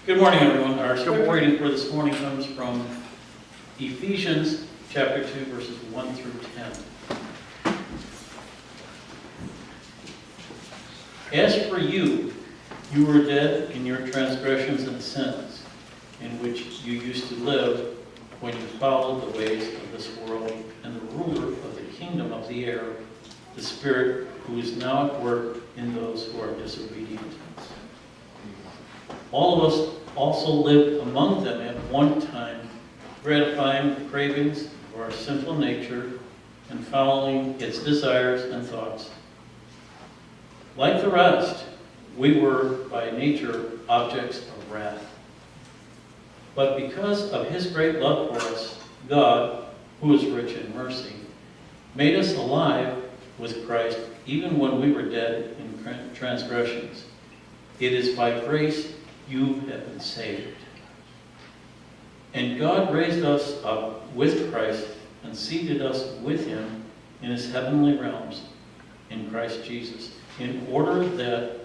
Good morning, everyone. Our scripture reading for this morning comes from Ephesians chapter 2, verses 1 through 10. As for you, you were dead in your transgressions and sins, in which you used to live when you followed the ways of this world and the ruler of the kingdom of the air, the Spirit who is now at work in those who are disobedient. All of us also lived among them at one time, gratifying the cravings of our sinful nature and following its desires and thoughts. Like the rest, we were by nature objects of wrath. But because of his great love for us, God, who is rich in mercy, made us alive with Christ even when we were dead in transgressions. It is by grace you have been saved. And God raised us up with Christ and seated us with him in his heavenly realms in Christ Jesus, in order that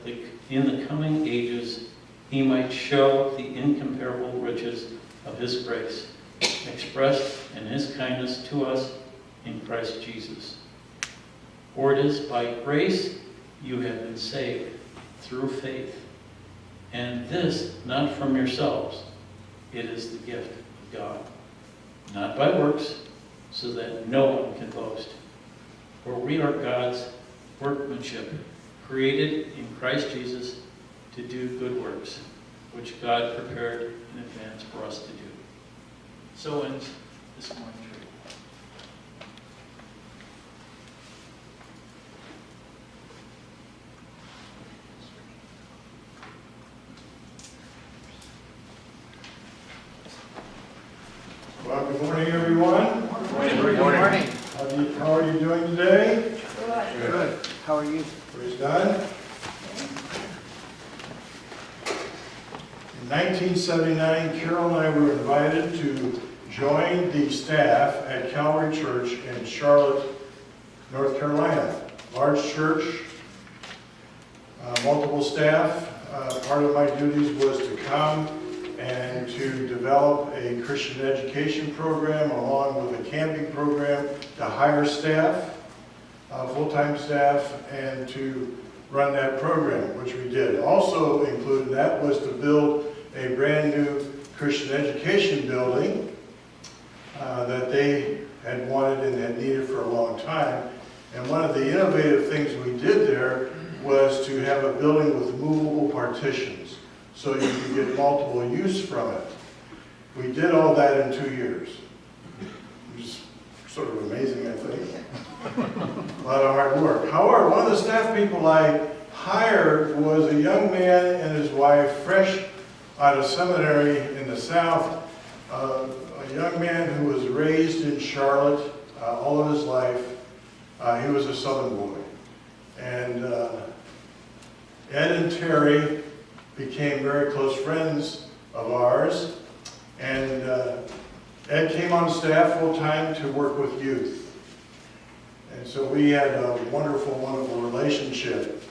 in the coming ages he might show the incomparable riches of his grace, expressed in his kindness to us in Christ Jesus. For it is by grace you have been saved through faith. And this not from yourselves, it is the gift of God, not by works, so that no one can boast. For we are God's workmanship, created in Christ Jesus to do good works, which God prepared in advance for us to do. So ends this morning's reading. Well, good morning, everyone. Good morning. How are you doing today? Good. How are you? Praise God. In 1979, Carol and I were invited to join the staff at Calvary Church in Charlotte, North Carolina. Large church, multiple staff. Part of my duties was to come and to develop a Christian education program along with a camping program to hire staff, full-time staff, and to run that program, which we did. Also included in that was to build a brand new Christian education building that they had wanted and had needed for a long time. And one of the innovative things we did there was to have a building with movable partitions, so you could get multiple use from it. We did all that in 2 years. Which is sort of amazing, I think. A lot of hard work. However, one of the staff people I hired was a young man and his wife, fresh out of seminary in the South, a young man who was raised in Charlotte all of his life. He was a Southern boy. And Ed and Terry became very close friends of ours, and Ed came on staff full-time to work with youth. And so we had a wonderful, wonderful relationship.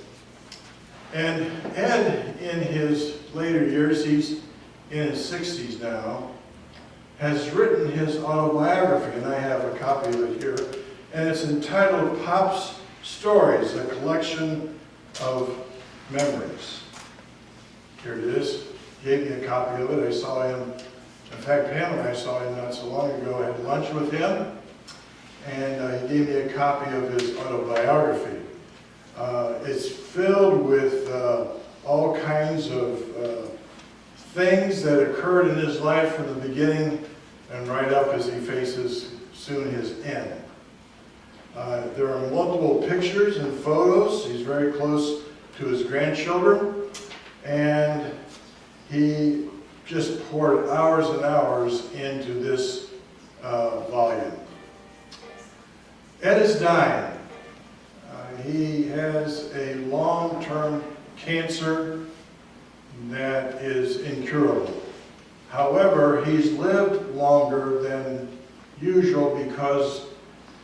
And Ed, in his later years, he's in his 60s now, has written his autobiography, and I have a copy of it here, and it's entitled Pop's Stories, a collection of memories. Here it is. He gave me a copy of it. I saw him, in fact, Pam and I saw him not so long ago. I had lunch with him, and he gave me a copy of his autobiography. It's filled with all kinds of things that occurred in his life from the beginning and right up as he faces soon his end. There are multiple pictures and photos. He's very close to his grandchildren. And he just poured hours and hours into this volume. Ed is dying. He has a long-term cancer that is incurable. However, he's lived longer than usual because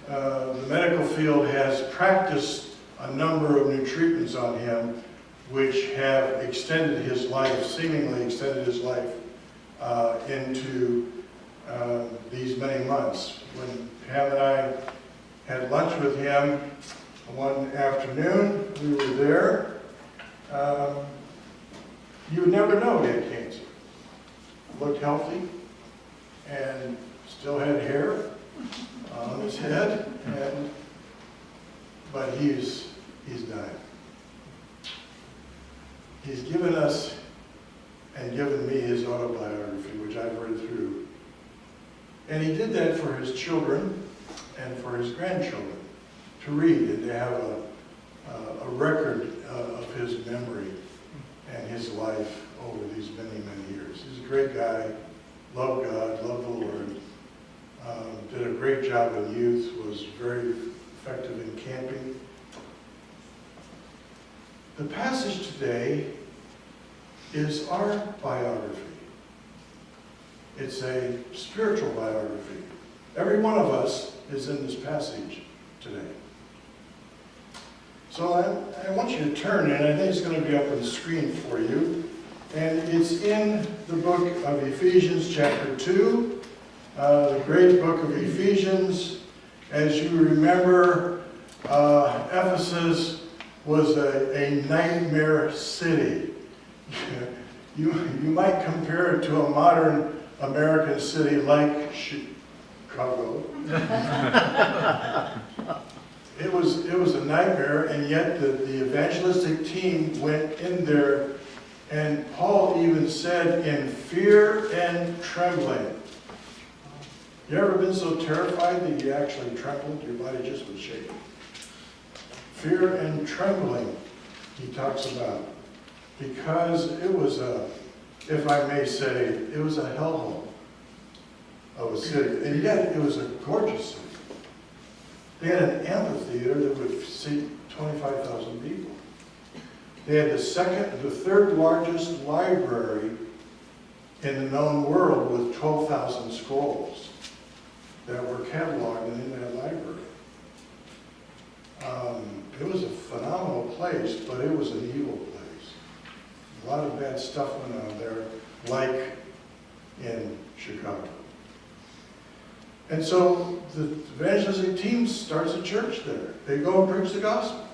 the medical field has practiced a number of new treatments on him which have extended his life, seemingly extended his life into these many months. When Pam and I had lunch with him one afternoon, we were there. You would never know he had cancer. Looked healthy and still had hair on his head, but he's dying. He's given us and given me his autobiography, which I've read through. And he did that for his children and for his grandchildren to read and to have a record of his memory and his life over these many, many years. He's a great guy, loved God, loved the Lord, did a great job in youth, was very effective in camping. The passage today is our biography. It's a spiritual biography. Every one of us is in this passage today. So I want you to turn, and I think it's going to be up on the screen for you. And it's in the book of Ephesians chapter 2, the great book of Ephesians. As you remember, Ephesus was a nightmare city. You might compare it to a modern American city like Chicago. It was a nightmare, and yet the evangelistic team went in there, and Paul even said, in fear and trembling. You ever been so terrified that you actually trembled? Your body just was shaking. Fear and trembling, he talks about. Because it was if I may say, it was a hellhole of a city. And yet it was a gorgeous city. They had an amphitheater that would seat 25,000 people. They had the third largest library in the known world with 12,000 scrolls that were cataloged and in that library. It was a phenomenal place, but it was an evil place. A lot of bad stuff went on there, like in Chicago. And so the evangelistic team starts a church there. They go and preach the gospel.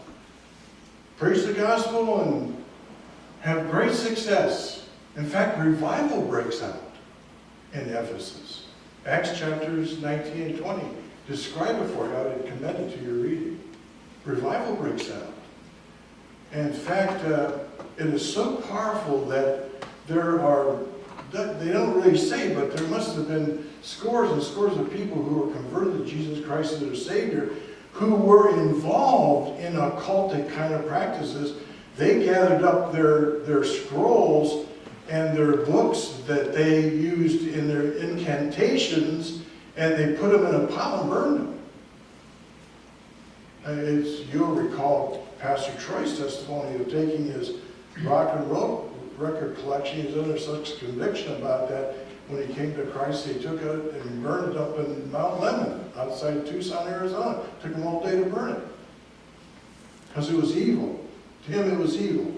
Preach the gospel and have great success. In fact, revival breaks out in Ephesus. Acts chapters 19 and 20 describe it for you. I would commend it to your reading. Revival breaks out. And in fact, it is so powerful that there are, they don't really say, but there must have been scores and scores of people who were converted to Jesus Christ as their Savior, who were involved in occultic kind of practices. They gathered up their scrolls and their books that they used in their incantations, and they put them in a pile and burned them. You'll recall Pastor Troy's testimony of taking his rock and roll record collection. He was under such conviction about that. When he came to Christ, he took it and burned it up in Mount Lemmon, outside Tucson, Arizona. It took him all day to burn it. Because it was evil. To him, it was evil.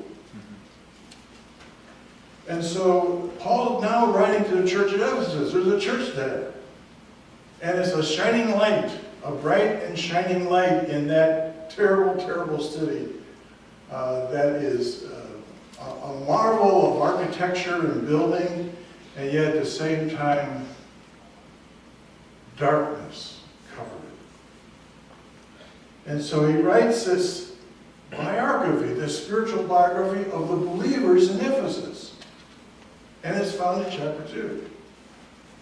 And so, Paul now writing to the church at Ephesus. There's a church there. And it's a shining light, a bright and shining light in that terrible, terrible city that is a marvel of architecture and building, and yet at the same time, darkness covered it. And so he writes this biography, this spiritual biography of the believers in Ephesus. And it's found in chapter 2.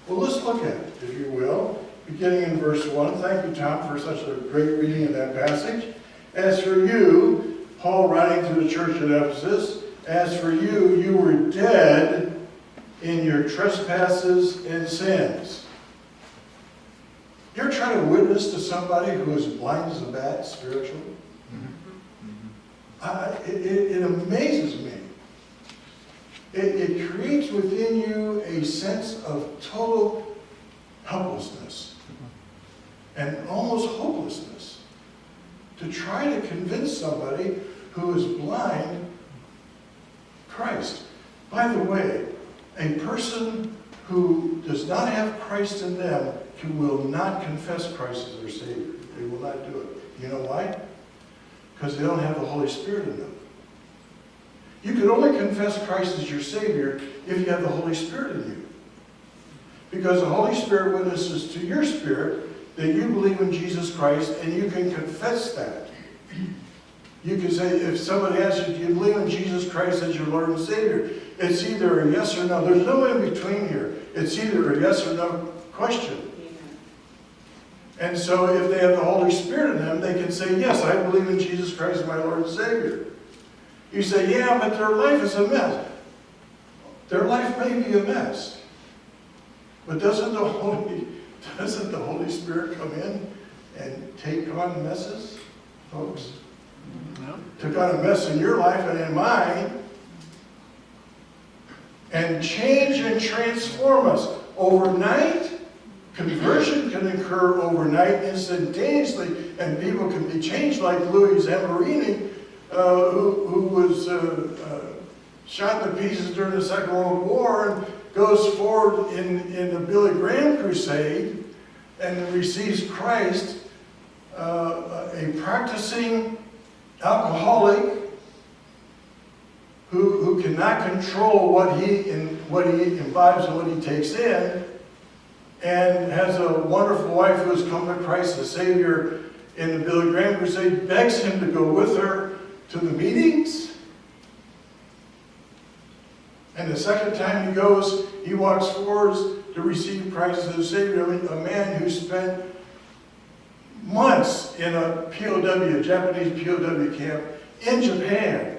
Well, let's look at it, if you will, beginning in verse 1. Thank you, Tom, for such a great reading of that passage. As for you, Paul writing to the church at Ephesus, as for you, you were dead in your trespasses and sins. You ever try to witness to somebody who is blind as a bat spiritually? It amazes me. It creates within you a sense of total helplessness and almost hopelessness to try to convince somebody who is blind Christ. By the way, a person who does not have Christ in them will not confess Christ as their Savior. They will not do it. You know why? Because they don't have the Holy Spirit in them. You can only confess Christ as your Savior if you have the Holy Spirit in you. Because the Holy Spirit witnesses to your spirit that you believe in Jesus Christ, and you can confess that. You can say, if somebody asks you, do you believe in Jesus Christ as your Lord and Savior? It's either a yes or no. There's no in between here. It's either a yes or no question. And so if they have the Holy Spirit in them, they can say, yes, I believe in Jesus Christ as my Lord and Savior. You say, yeah, but their life is a mess. Their life may be a mess. But doesn't the Holy Spirit come in and take on messes, folks? No. Took on a mess in your life and in mine, and change and transform us. Overnight, conversion can occur overnight, instantaneously, and people can be changed, like Louis Zamperini, who was shot to pieces during the Second World War and goes forward in the Billy Graham crusade and receives Christ, a practicing alcoholic who cannot control what he imbibes and what he takes in, and has a wonderful wife who has come to Christ as Savior, in the Billy Graham crusade, begs him to go with her to the meetings. And the second time he goes, he walks forward to receive Christ as his Savior. A man who spent months in a POW, Japanese POW camp in Japan,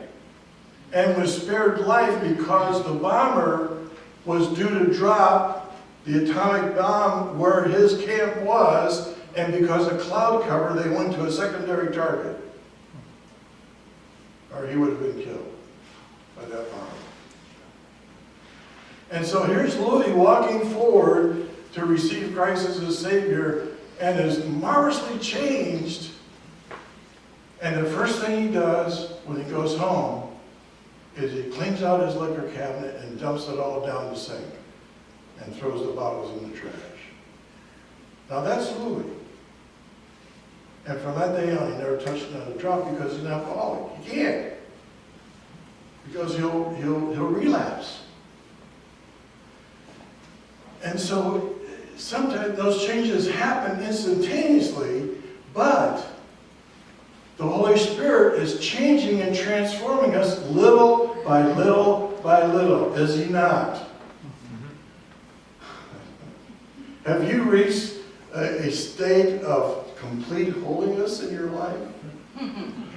and was spared life because the bomber was due to drop the atomic bomb where his camp was, and because of cloud cover, they went to a secondary target. Or he would have been killed by that bomb. And so here's Louis walking forward to receive Christ as his Savior, and is marvelously changed. And the first thing he does when he goes home is he cleans out his liquor cabinet and dumps it all down the sink and throws the bottles in the trash. Now that's Louis. And from that day on, he never touched another drop because he's an alcoholic. He can't. Because he'll relapse. And so sometimes those changes happen instantaneously, but the Holy Spirit is changing and transforming us little by little by little, is he not? Have you reached a state of complete holiness in your life?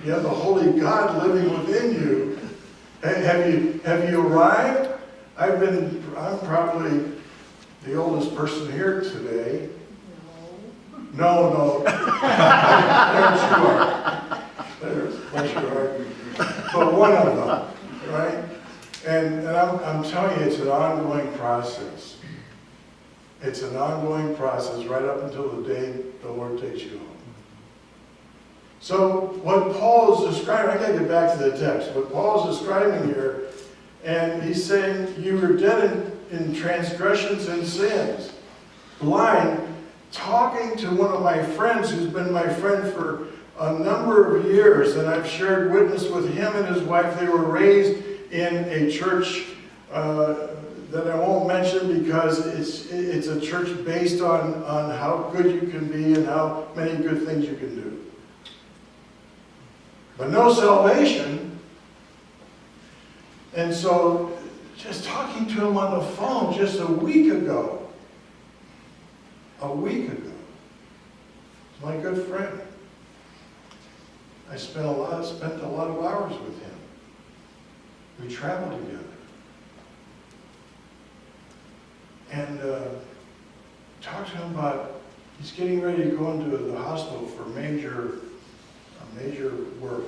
You have the Holy God living within you. Have you arrived? I'm probably the oldest person here today. No. There you are. But one of them, right? And I'm telling you, it's an ongoing process. It's an ongoing process right up until the day the Lord takes you home. So what Paul is describing, I got to get back to the text. What Paul is describing here, and he's saying, you were dead in transgressions and sins, blind, talking to one of my friends who's been my friend for a number of years, and I've shared witness with him and his wife. They were raised in a church that I won't mention because it's a church based on how good you can be and how many good things you can do. But no salvation. And so just talking to him on the phone just a week ago, my good friend. I spent a lot of hours with him. We traveled together. And talked to him about, he's getting ready to go into the hospital for major work.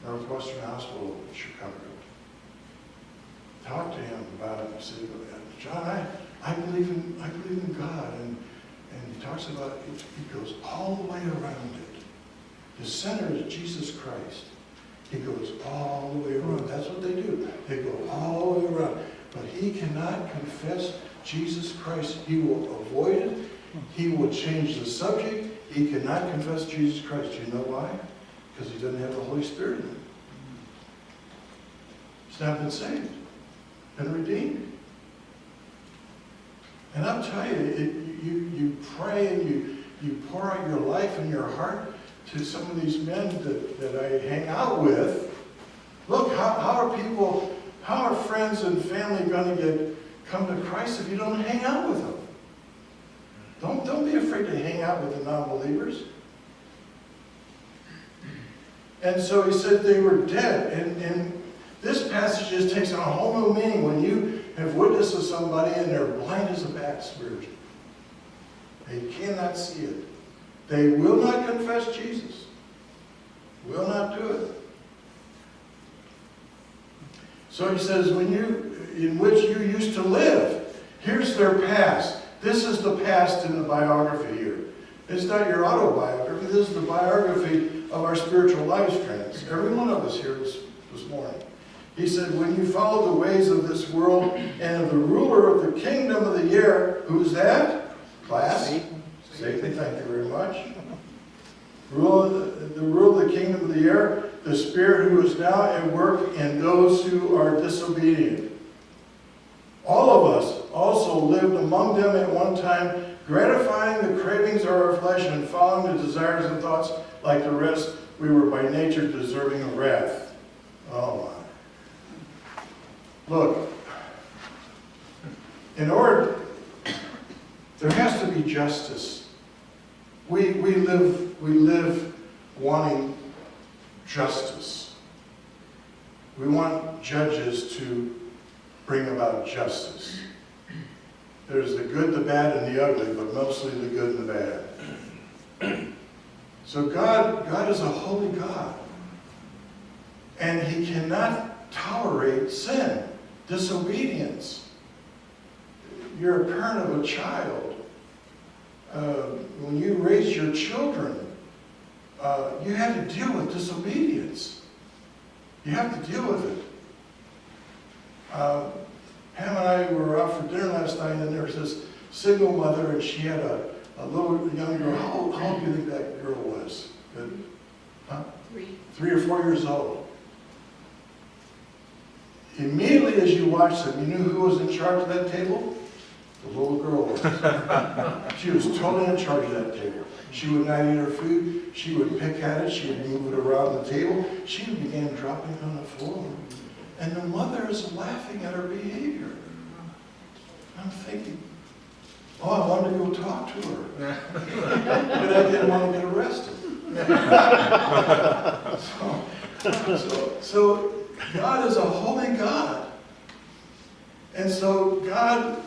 Northwestern Hospital in Chicago. Talked to him about it. I said, John, I believe in God. And he talks about it. He goes all the way around it. The center is Jesus Christ. He goes all the way around. That's what they do. They go all the way around. But he cannot confess Jesus Christ. He will avoid it. He will change the subject. He cannot confess Jesus Christ. Do you know why? Because he doesn't have the Holy Spirit in him. He's not been saved, been redeemed. And I'll tell you, you pray and you pour out your life and your heart to some of these men that I hang out with. Look, how are friends and family going to come to Christ if you don't hang out with them? Don't be afraid to hang out with the non-believers. And so he said they were dead. And this passage just takes on a whole new meaning when you have witnessed to somebody and they're blind as a bat spiritually. They cannot see it. They will not confess Jesus. Will not do it. So he says, in which you used to live. Here's their past. This is the past in the biography here. It's not your autobiography. This is the biography of our spiritual lives, friends. Every one of us here this morning. He said, when you follow the ways of this world and of the ruler of the kingdom of the air, who's that? Class? Satan, thank you very much. The rule of the kingdom of the air, the spirit who is now at work in those who are disobedient. All of us also lived among them at one time, gratifying the cravings of our flesh and following the desires and thoughts like the rest, we were by nature deserving of wrath. Oh my. Look, in order, there has to be justice. We live wanting justice. We want judges to bring about justice. There's the good, the bad, and the ugly, but mostly the good and the bad. So God is a holy God. And He cannot tolerate sin, disobedience. You're a parent of a child. When you raise your children, you have to deal with disobedience. You have to deal with it. Pam and I were out for dinner last night, and there was this single mother, and she had a little young girl. How old do you think that girl was? Good? Huh? 3 or 4 years old. Immediately as you watched them, you knew who was in charge of that table? The little girl was. She was totally in charge of that table. She would not eat her food. She would pick at it. She would move it around the table. She began dropping it on the floor. And the mother is laughing at her behavior. I'm thinking, oh, I wanted to go talk to her. But I didn't want to get arrested. So God is a holy God. And so God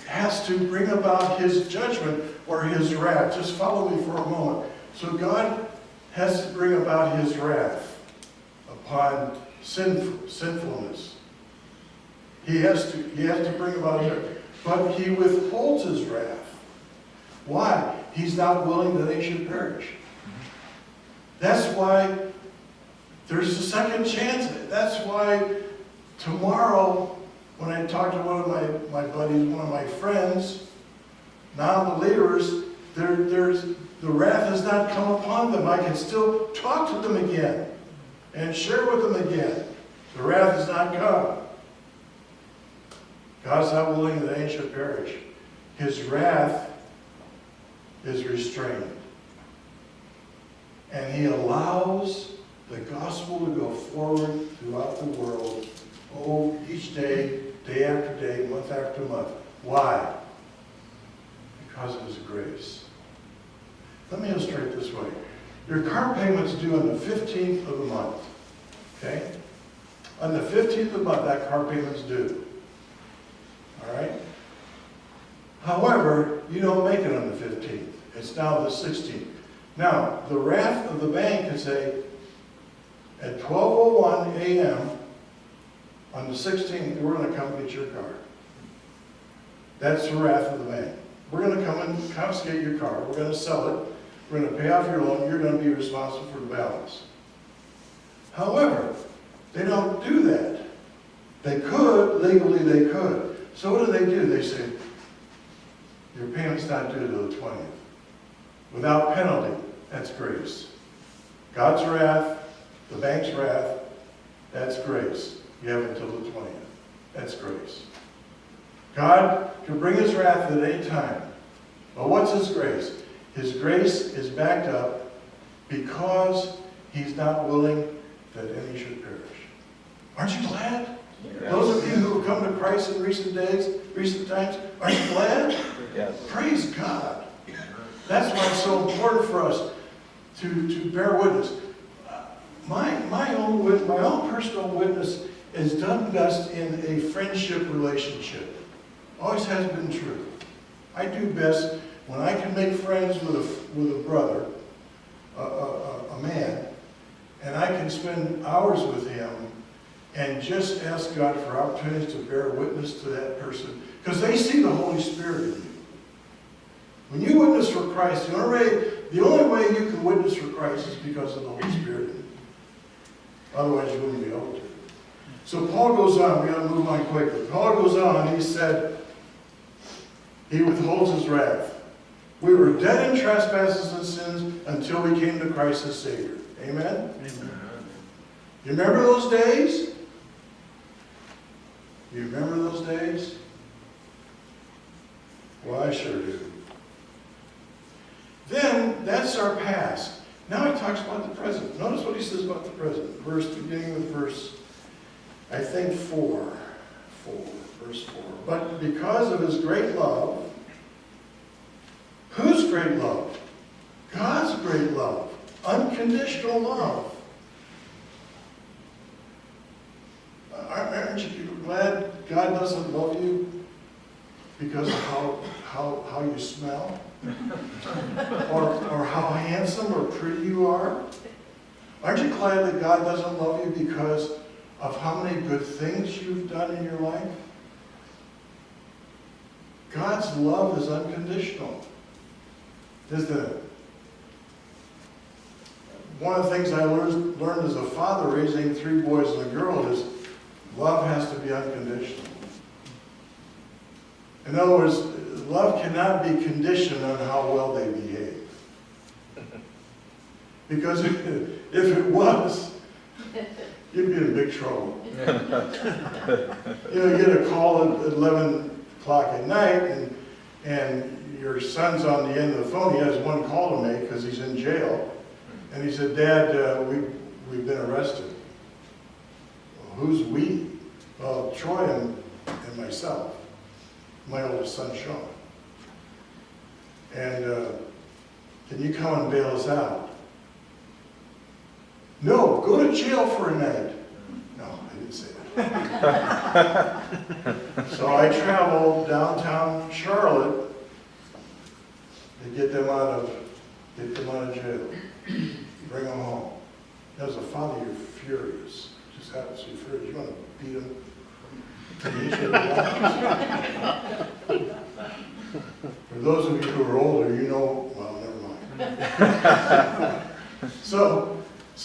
has to bring about His judgment or His wrath. Just follow me for a moment. So God has to bring about His wrath upon sinfulness. He has to bring about His wrath. But He withholds His wrath. Why? He's not willing that they should perish. That's why there's a second chance. That's why tomorrow, when I talk to one of my buddies, one of my friends, non-believers, the wrath has not come upon them. I can still talk to them again and share with them again. The wrath has not come. God's not willing that any should perish. His wrath is restrained. And He allows the gospel to go forward throughout the world, each day, day after day, month after month. Why? Because of His grace. Let me illustrate this way. Your car payment's due on the 15th of the month. Okay? On the 15th of the month, that car payment's due. All right? However, you don't make it on the 15th. It's now the 16th. Now, the wrath of the bank can say, at 12:01 a.m., on the 16th, we're going to come get your car. That's the wrath of the bank. We're going to come and confiscate your car. We're going to sell it. We're going to pay off your loan. You're going to be responsible for the balance. However, they don't do that. They could, legally they could. So what do? They say, your payment's not due till the 20th. Without penalty. That's grace. God's wrath, the bank's wrath, that's grace. You have until the 20th. That's grace. God can bring His wrath at any time. But what's His grace? His grace is backed up because He's not willing that any should perish. Aren't you glad? Yes. Those of you who have come to Christ in recent days, recent times, aren't you glad? Yes. Praise God. That's why it's so important for us to bear witness. My own personal witness is done best in a friendship relationship. Always has been true. I do best when I can make friends with a brother, a man, and I can spend hours with him and just ask God for opportunities to bear witness to that person, because they see the Holy Spirit in you. When you witness for Christ, the only way you can witness for Christ is because of the Holy Spirit in you. Otherwise, you wouldn't be able to. So Paul goes on. We've got to move on quickly. Paul goes on, and he said, He withholds His wrath. We were dead in trespasses and sins until we came to Christ as Savior. Amen? Amen. You remember those days? You remember those days? Well, I sure do. Then, that's our past. Now he talks about the present. Notice what he says about the present. Beginning with verse, I think 4. Verse 4. But because of his great love, whose great love? God's great love. Unconditional love. Aren't you glad God doesn't love you because of how you smell? or how handsome or pretty you are? Aren't you glad that God doesn't love you because of how many good things you've done in your life? God's love is unconditional, isn't it? One of the things I learned as a father raising 3 boys and a girl is love has to be unconditional. In other words, love cannot be conditioned on how well they behave. Because if it was, you'd be in big trouble. You get a call at 11 o'clock at night, and your son's on the end of the phone. He has one call to make because he's in jail. And he said, Dad, we've been arrested. Well, who's we? Well, Troy and myself. My oldest son, Sean. And can you come and bail us out? No, go to jail for a night. No, I didn't say that. So I traveled downtown Charlotte to get them out of jail. Bring them home. As a father, you're furious. Just happens to be furious. You want to beat them. For those of you who are older, you know, well, never mind.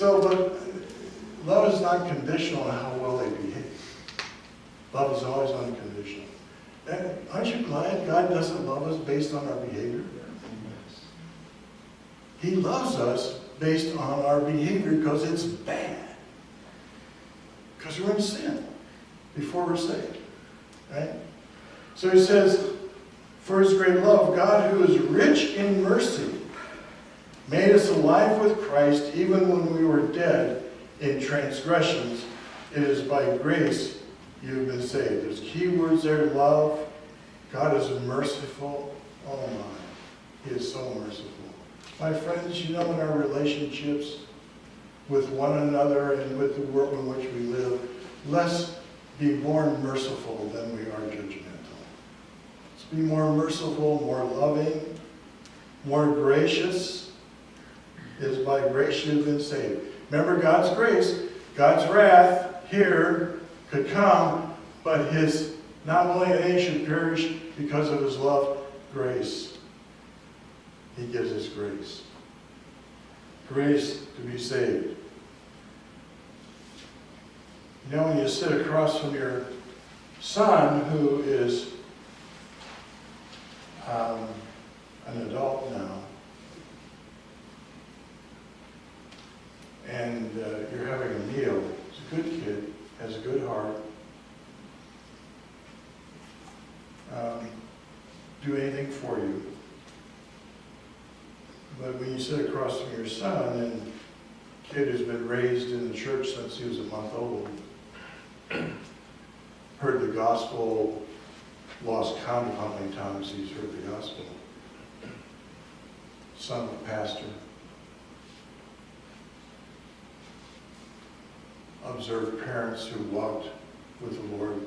But love is not conditional on how well they behave. Love is always unconditional. And aren't you glad God doesn't love us based on our behavior? He loves us based on our behavior because it's bad. Because we're in sin before we're saved. Right? So he says, for his great love, God, who is rich in mercy, made us alive with Christ even when we were dead in transgressions. It is by grace you have been saved. There's key words there: love. God is merciful. Oh my, he is so merciful. My friends, you know, in our relationships with one another and with the world in which we live, let's be more merciful than we are judgmental. Let's be more merciful, more loving, more gracious. It is by grace you have been saved. Remember God's grace. God's wrath here could come, but his, not only that any should perish because of his love, grace. He gives us grace. Grace to be saved. You know, when you sit across from your son, who is an adult now, and you're having a meal, he's a good kid, has a good heart, do anything for you. But when you sit across from your son, and kid who's been raised in the church since he was a month old, heard the gospel, lost count of how many times he's heard the gospel. Son of a pastor. Observed parents who walked with the Lord.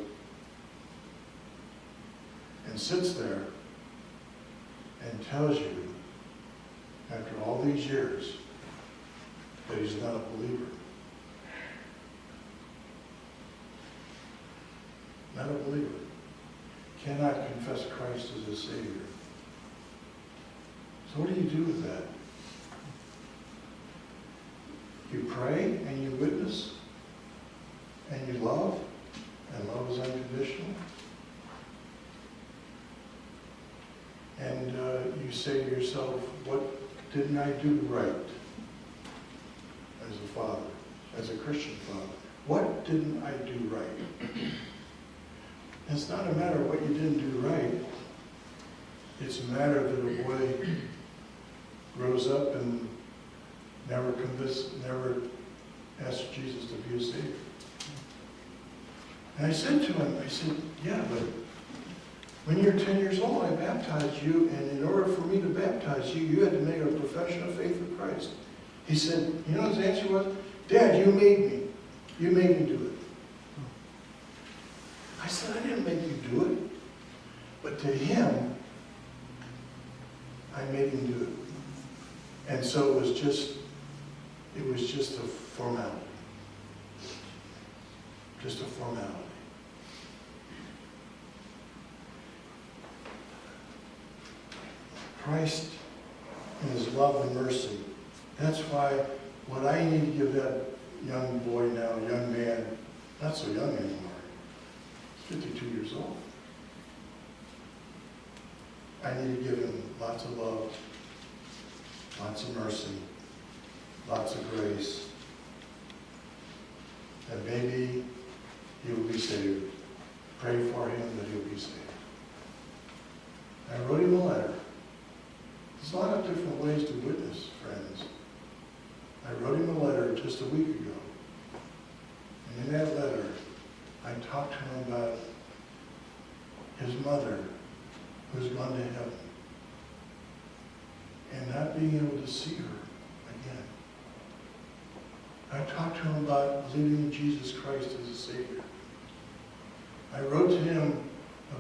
And sits there and tells you, after all these years, that he's not a believer. Not a believer. Cannot confess Christ as his Savior. So what do you do with that? You pray and you witness and you love, and love is unconditional. And you say to yourself, what didn't I do right as a father, as a Christian father? What didn't I do right? It's not a matter of what you didn't do right. It's a matter that a boy grows up and never asks Jesus to be his Savior. And I said to him, yeah, but when you were 10 years old, I baptized you, and in order for me to baptize you, you had to make a profession of faith in Christ. He said, you know what his answer was? Dad, you made me. You made me do it. I said, I didn't make you do it. But to him, I made him do it. And so it was just a formality. Just a formality. Christ in his love and mercy. That's why what I need to give that young boy now, young man, not so young anymore, 52 years old. I need to give him lots of love, lots of mercy, lots of grace, and maybe he will be saved. Pray for him that he'll be saved. I wrote him a letter. There's a lot of different ways to witness, friends. I wrote him a letter just a week ago. And in that letter, I talked to him about his mother who's gone to heaven and not being able to see her again. I talked to him about believing in Jesus Christ as a Savior. I wrote to him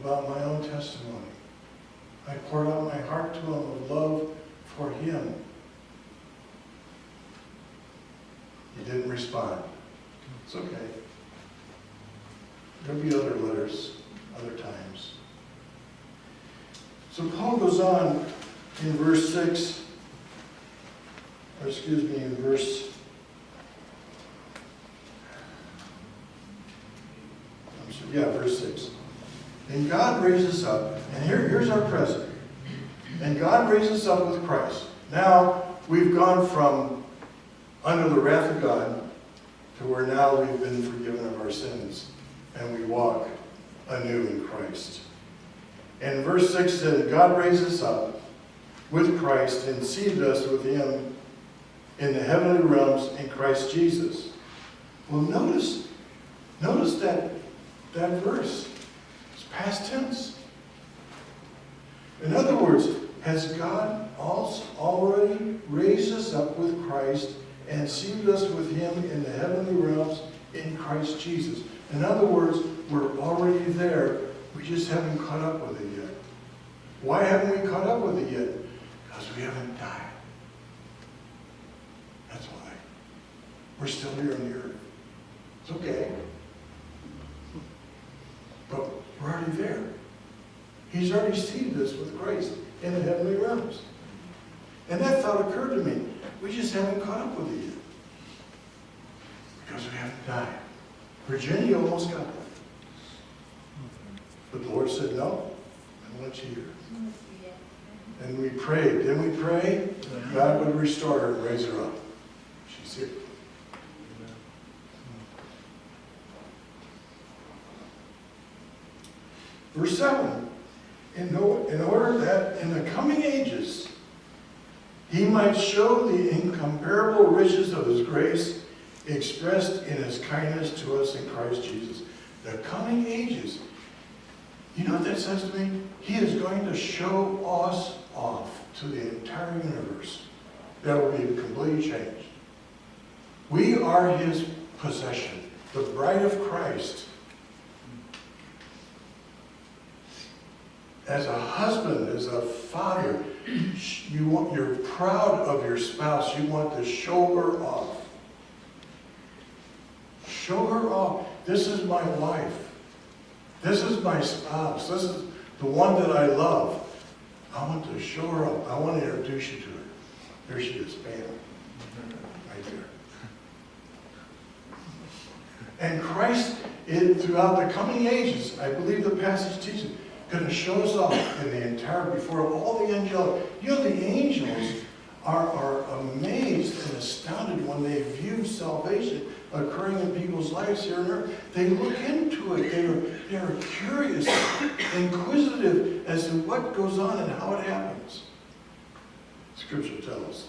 about my own testimony. I poured out my heart to him of love for him. He didn't respond. It's okay. There'll be other letters, other times. So Paul goes on in verse 6, in verse, verse 6. And God raises up, and here's our present. And God raises up with Christ. Now, we've gone from under the wrath of God to where now we've been forgiven of our sins, and we walk anew in Christ. And verse 6 says, God raised us up with Christ and seated us with him in the heavenly realms in Christ Jesus. Well, notice that verse. It's past tense. In other words, has God also already raised us up with Christ and seated us with him in the heavenly realms in Christ Jesus? In other words, we're already there. We just haven't caught up with it yet. Why haven't we caught up with it yet? Because we haven't died. That's why. We're still here on the earth. It's okay. But we're already there. He's already seated us with Christ in the heavenly realms. And that thought occurred to me. We just haven't caught up with it yet. Because we haven't died. Virginia almost got there. But the Lord said, no, I want you here. And we prayed. Didn't we pray? God would restore her and raise her up. She's here. Verse 7. In order that in the coming ages he might show the incomparable riches of his grace expressed in his kindness to us in Christ Jesus. The coming ages. You know what that says to me? He is going to show us off to the entire universe. That will be completely changed. We are his possession, the bride of Christ. As a husband, as a father, you're proud of your spouse. You want to show her off. Show her off. This is my wife. This is my spouse. This is the one that I love. I want to show her off. I want to introduce you to her. There she is, bam. Right there. And Christ, throughout the coming ages, I believe the passage teaches, going to show us off in the entire, before all the angels. You know, the angels are amazed and astounded when they view salvation occurring in people's lives here on earth. They look into it. They're curious, inquisitive as to what goes on and how it happens. Scripture tells us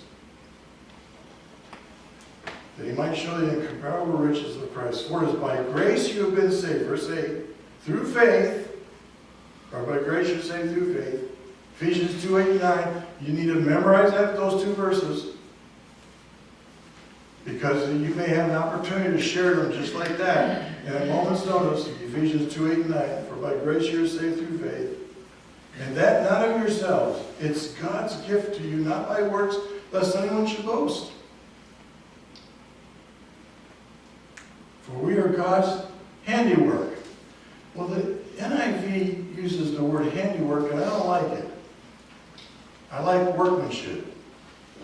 that he might show the incomparable riches of Christ. For it is by grace you have been saved. Verse 8, through faith, or by grace you're saved through faith. Ephesians 2, 8 and 9. You need to memorize those two verses, because you may have an opportunity to share them just like that in a moment's notice. Ephesians 2, 8 and 9. For by grace you are saved through faith. And that not of yourselves. It's God's gift to you, not by works, lest anyone should boast. For we are God's handiwork. Well, the NIV uses the word handiwork, and I don't like it. I like workmanship.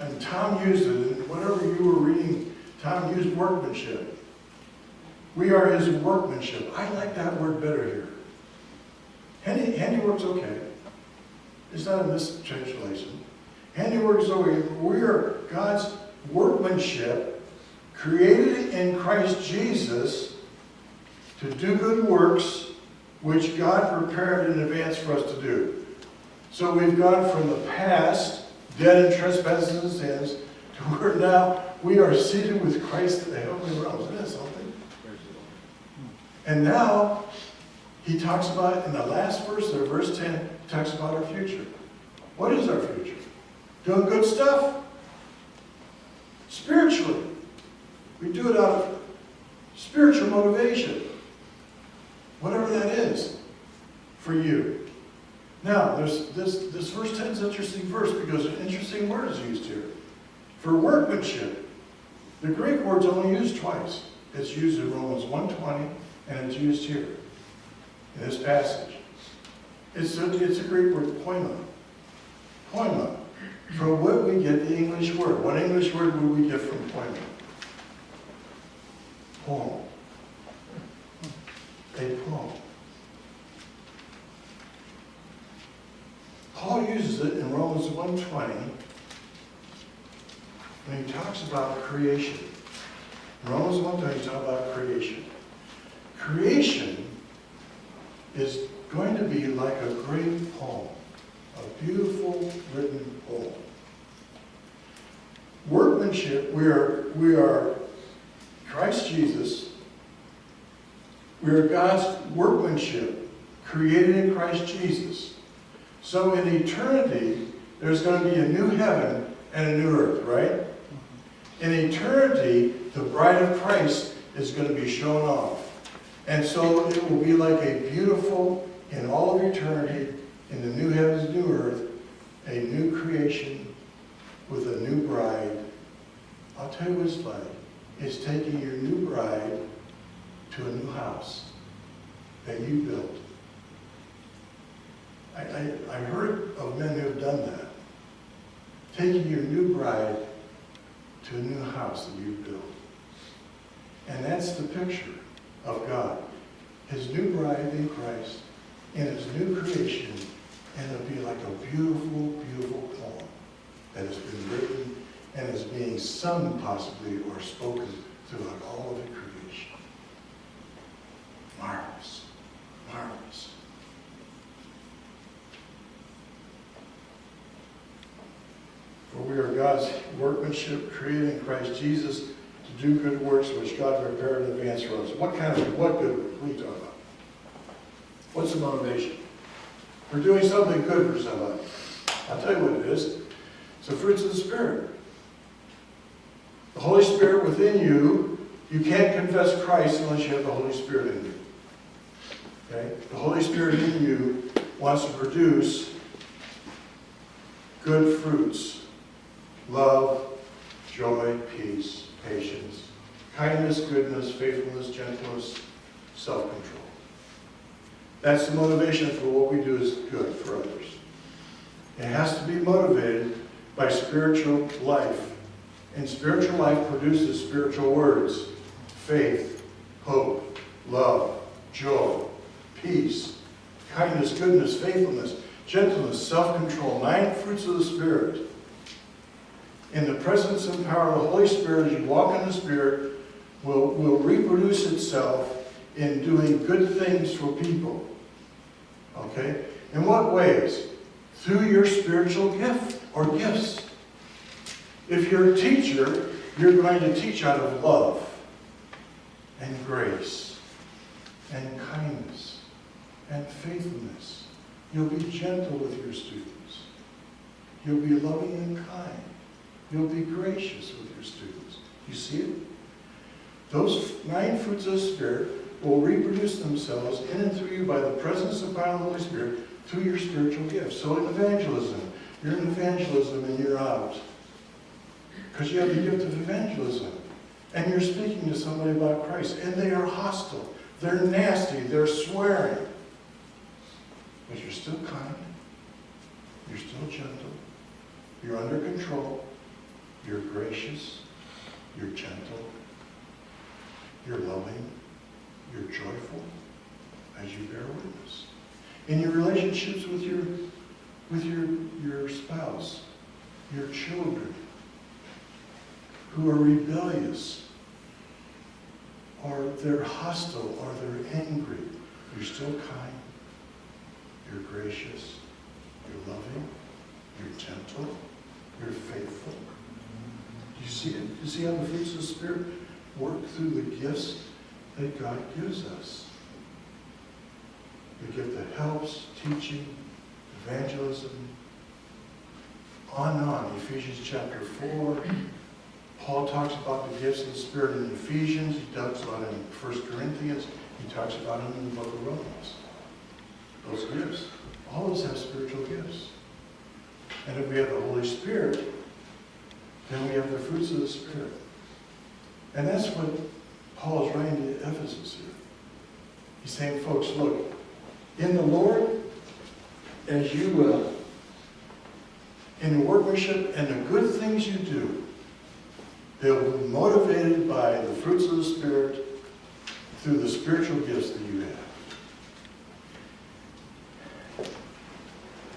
And Tom used it, and whatever you were reading, Tom used workmanship. We are his workmanship. I like that word better here. Handiwork's okay. It's not a mistranslation. Handiwork is okay. We are God's workmanship, created in Christ Jesus to do good works, which God prepared in advance for us to do. So we've gone from the past, dead in trespasses and sins, to where now we are seated with Christ in the heavenly realms. Isn't that something? And now, he talks about, in the last verse there, verse 10, he talks about our future. What is our future? Doing good stuff. Spiritually. We do it out of spiritual motivation. Whatever that is for you. Now, this verse 10 is an interesting verse because an interesting word is used here. For workmanship, the Greek word's only used twice. It's used in Romans 1:20 and it's used here in this passage. It's a Greek word, poima. Poima. From what we get the English word. What English word would we get from poima? Poem. A poem. Paul uses it in Romans 1:20 when he talks about creation. In Romans 1:20 he talks about creation. Creation is going to be like a great poem, a beautiful written poem. Workmanship, we are Christ Jesus. We are God's workmanship, created in Christ Jesus. So in eternity, there's going to be a new heaven and a new earth, right? In eternity, the bride of Christ is going to be shown off. And so it will be like a beautiful, in all of eternity, in the new heavens, new earth, a new creation with a new bride. I'll tell you what it's like. It's taking your new bride to a new house that you built. I heard of men who have done that. Taking your new bride to a new house that you built. And that's the picture of God. His new bride in Christ, in his new creation, and it'll be like a beautiful, beautiful poem that has been written and is being sung possibly or spoken throughout all of the creation. Marvelous. Marvelous. For we are God's workmanship, created in Christ Jesus to do good works which God prepared in advance for us. What good work? What are you talking about? What's the motivation? We're doing something good for somebody. I'll tell you what it is. It's the fruits of the Spirit. The Holy Spirit within you, you can't confess Christ unless you have the Holy Spirit in you. Okay? The Holy Spirit in you wants to produce good fruits. Love, joy, peace, patience, kindness, goodness, faithfulness, gentleness, self-control. That's the motivation for what we do is good for others. It has to be motivated by spiritual life. And spiritual life produces spiritual words. Faith, hope, love, joy, peace, kindness, goodness, faithfulness, gentleness, self-control. 9 fruits of the Spirit. in the presence and power of the Holy Spirit, as you walk in the Spirit, will reproduce itself in doing good things for people. Okay? In what ways? Through your spiritual gift or gifts. If you're a teacher, you're going to teach out of love and grace and kindness and faithfulness. You'll be gentle with your students. You'll be loving and kind. You'll be gracious with your students. You see it? Those 9 fruits of the Spirit will reproduce themselves in and through you by the presence and power of the Holy Spirit through your spiritual gifts. So in evangelism, you're in evangelism and you're out. Because you have the gift of evangelism. And you're speaking to somebody about Christ. And they are hostile. They're nasty. They're swearing. But you're still kind. You're still gentle. You're under control. You're gracious. You're gentle. You're loving. You're joyful as you bear witness. In your relationships with your spouse, your children, who are rebellious, or they're hostile, or they're angry, you're still kind, you're gracious, you're loving, you're gentle, you're faithful. Do you see it? You see how the fruits of the Spirit work through the gifts that God gives us? The gift that helps, teaching, evangelism, on and on. Ephesians chapter 4. Paul talks about the gifts of the Spirit in Ephesians. He talks about it in 1 Corinthians. He talks about them in the book of Romans. Those gifts. All of us have spiritual gifts. And if we have the Holy Spirit, then we have the fruits of the Spirit. And that's what Paul is writing to Ephesus here. He's saying, folks, look, in the Lord, as you will, in the workmanship and the good things you do, they'll be motivated by the fruits of the Spirit through the spiritual gifts that you have.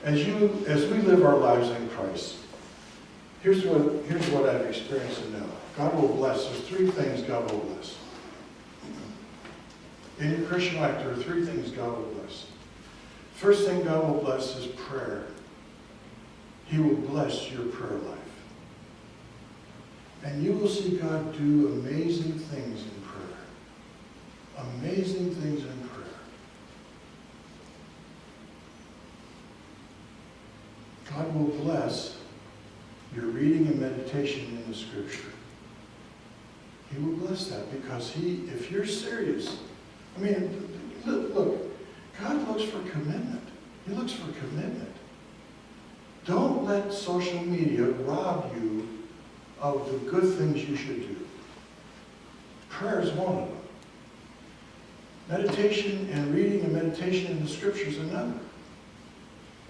As we live our lives in Christ, here's what I've experienced and know. God will bless. There's 3 things God will bless. In your Christian life, there are 3 things God will bless. First thing God will bless is prayer. He will bless your prayer life. And you will see God do amazing things in prayer. Amazing things in prayer. God will bless your reading and meditation in the Scripture. He will bless that because if you're serious, look, God looks for commitment. He looks for commitment. Don't let social media rob you of the good things you should do. Prayer is one of them. Meditation and reading and meditation in the Scriptures another.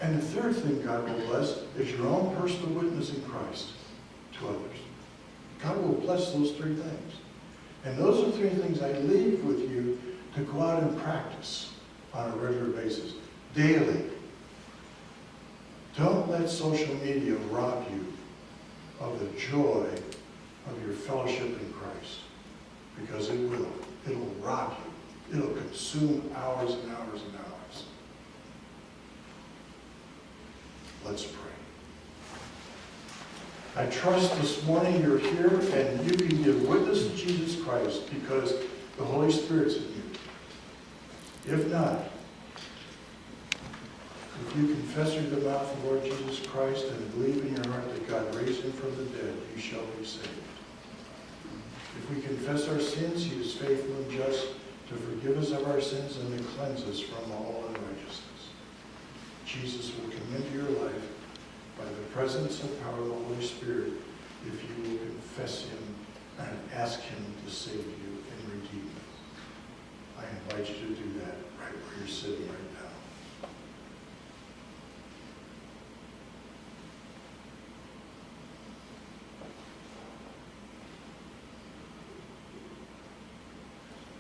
And the third thing God will bless is your own personal witness in Christ to others. God will bless those 3 things. And those are 3 things I leave with you to go out and practice on a regular basis, daily. Don't let social media rob you of the joy of your fellowship in Christ, because it will. It'll rob you. It'll consume hours and hours and hours. Let's pray. I trust this morning you're here and you can give witness to Jesus Christ because the Holy Spirit's in you. If not, if you confess with your mouth the Lord Jesus Christ and believe in your heart that God raised him from the dead, you shall be saved. If we confess our sins, he is faithful and just to forgive us of our sins and to cleanse us from all unrighteousness. Jesus will come into your life by the presence and power of the Holy Spirit if you will confess him and ask him to save you and redeem you. I invite you to do that right where you're sitting right now.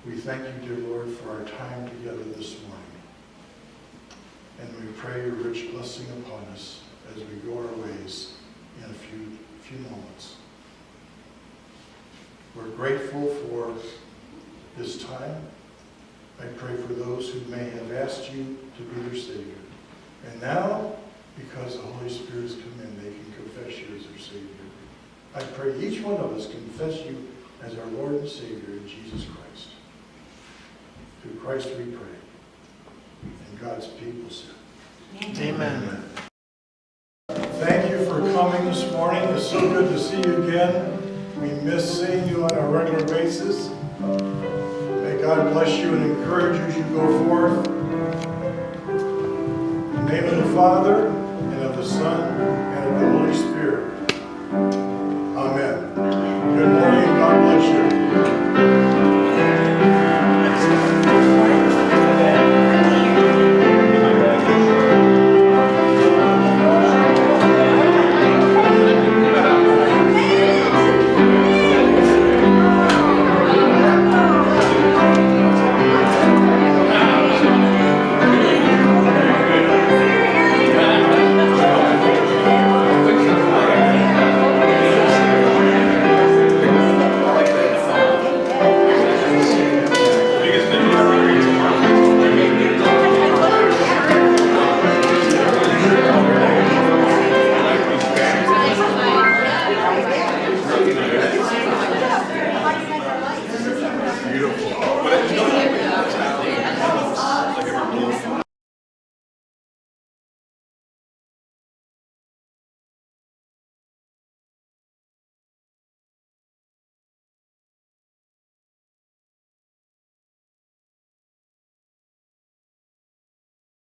We thank you, dear Lord, for our time together this morning. And we pray your rich blessing upon us as we go our ways in a few few moments. We're grateful for this time. I pray for those who may have asked you to be their Savior. And now, because the Holy Spirit has come in, they can confess you as their Savior. I pray each one of us confess you as our Lord and Savior in Jesus Christ. Through Christ we pray. And God's people said, Amen. thank you for coming this morning. It's so good to see you again. We miss seeing you on a regular basis. May God bless you and encourage you as you go forth. In the name of the Father, and of the Son, and of the Holy Spirit.